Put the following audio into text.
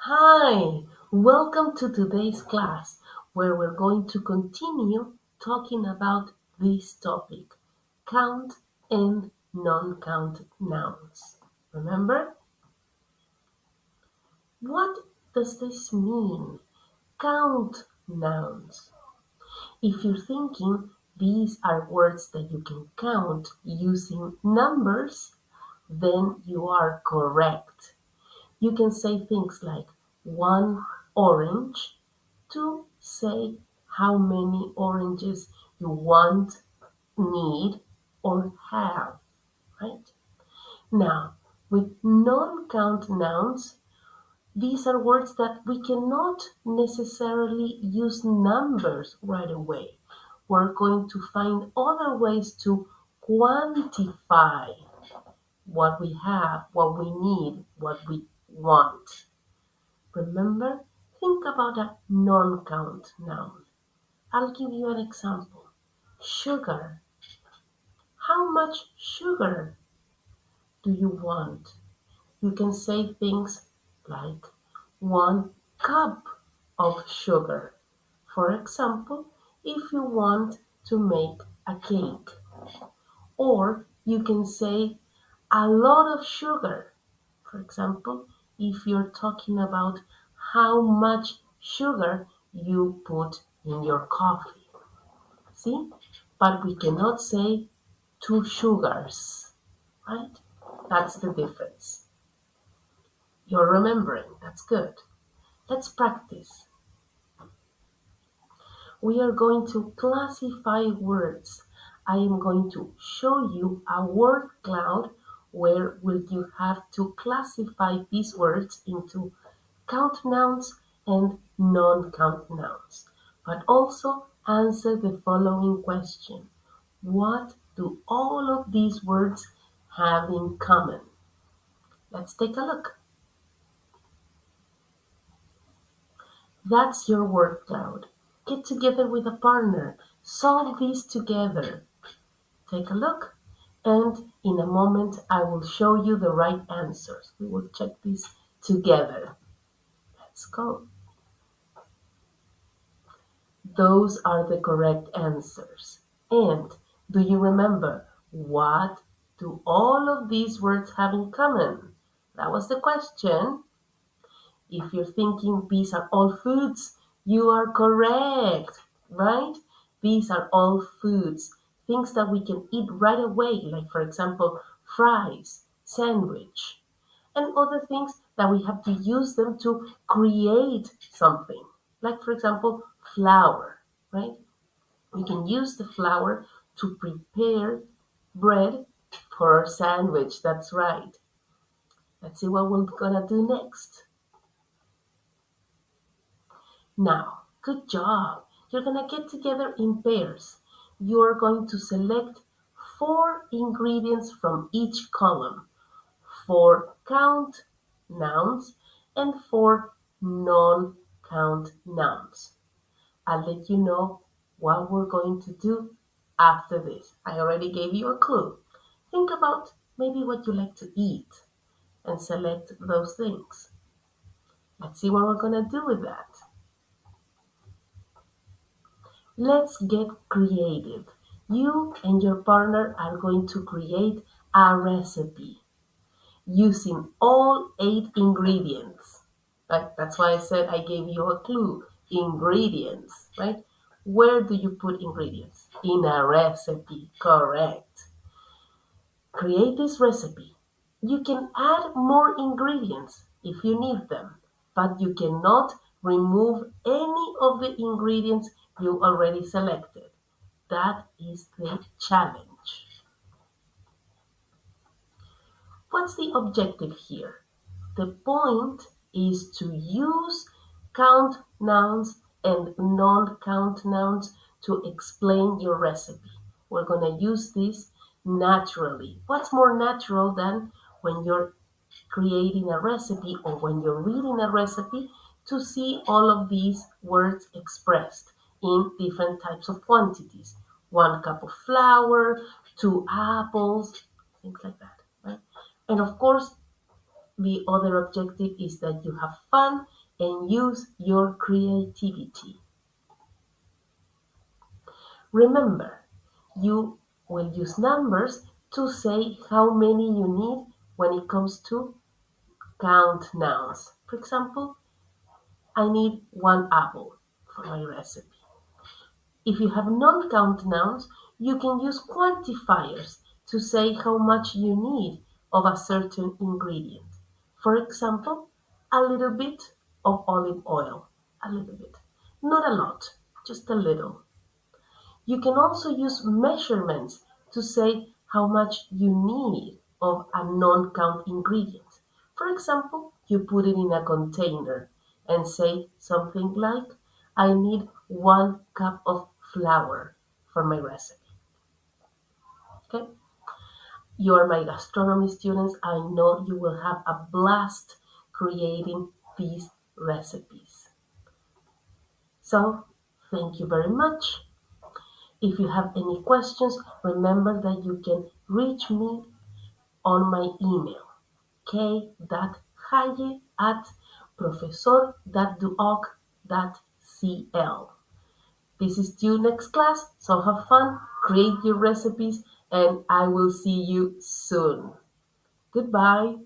Hi, welcome to today's class where we're going to continue talking about this topic, count and non-count nouns. Remember? What does this mean? Count nouns. If you're thinking these are words that you can count using numbers, then you are correct. You can say things like one orange to say how many oranges you want, need, or have, right? Now, with non-count nouns, these are words that we cannot necessarily use numbers right away. We're going to find other ways to quantify what we have, what we need, what we want. Remember, think about a non-count noun. I'll give you an example. Sugar. How much sugar do you want? You can say things like 1 cup of sugar. For example, if you want to make a cake. Or you can say a lot of sugar. For example, if you're talking about how much sugar you put in your coffee. See? But we cannot say 2 sugars, right? That's the difference. You're remembering. That's good. Let's practice. We are going to classify words. I am going to show you a word cloud where will you have to classify these words into count nouns and non-count nouns. But also answer the following question. What do all of these words have in common? Let's take a look. That's your word cloud. Get together with a partner. Solve these together. Take a look. And in a moment, I will show you the right answers. We will check these together. Let's go. Those are the correct answers. And do you remember what do all of these words have in common? That was the question. If you're thinking these are all foods, you are correct, right? These are all foods, things that we can eat right away, like for example, fries, sandwich, and other things that we have to use them to create something, like for example, flour, right? We can use the flour to prepare bread for our sandwich. That's right. Let's see what we're gonna do next. Now, good job. You're going to get together in pairs. You're going to select 4 ingredients from each column, 4 count nouns and 4 non-count nouns. I'll let you know what we're going to do after this. I already gave you a clue. Think about maybe what you like to eat and select those things. Let's see what we're going to do with that. Let's get creative. You and your partner are going to create a recipe using all 8 ingredients. Right? That's why I said I gave you a clue. Ingredients, right? Where do you put ingredients? In a recipe, correct. Create this recipe. You can add more ingredients if you need them, but you cannot remove any of the ingredients you already selected. That is the challenge. What's the objective here? The point is to use count nouns and non-count nouns to explain your recipe. We're going to use this naturally. What's more natural than when you're creating a recipe or when you're reading a recipe to see all of these words expressed in different types of quantities? 1 cup of flour, 2 apples, things like that, right? And of course, The other objective is that you have fun and use your creativity. Remember, you will use numbers to say how many you need when it comes to count nouns. For example, I need one apple for my recipe. If you have non-count nouns, you can use quantifiers to say how much you need of a certain ingredient. For example, a little bit of olive oil. A little bit. Not a lot, just a little. You can also use measurements to say how much you need of a non-count ingredient. For example, you put it in a container and say something like, I need 1 cup of flour for my recipe. Okay? You are my gastronomy students. I know you will have a blast creating these recipes. So, thank you very much. If you have any questions, remember that you can reach me on my email, k.haye@profesor.duoc.cl. This is due next class, so have fun, create your recipes, and I will see you soon. Goodbye.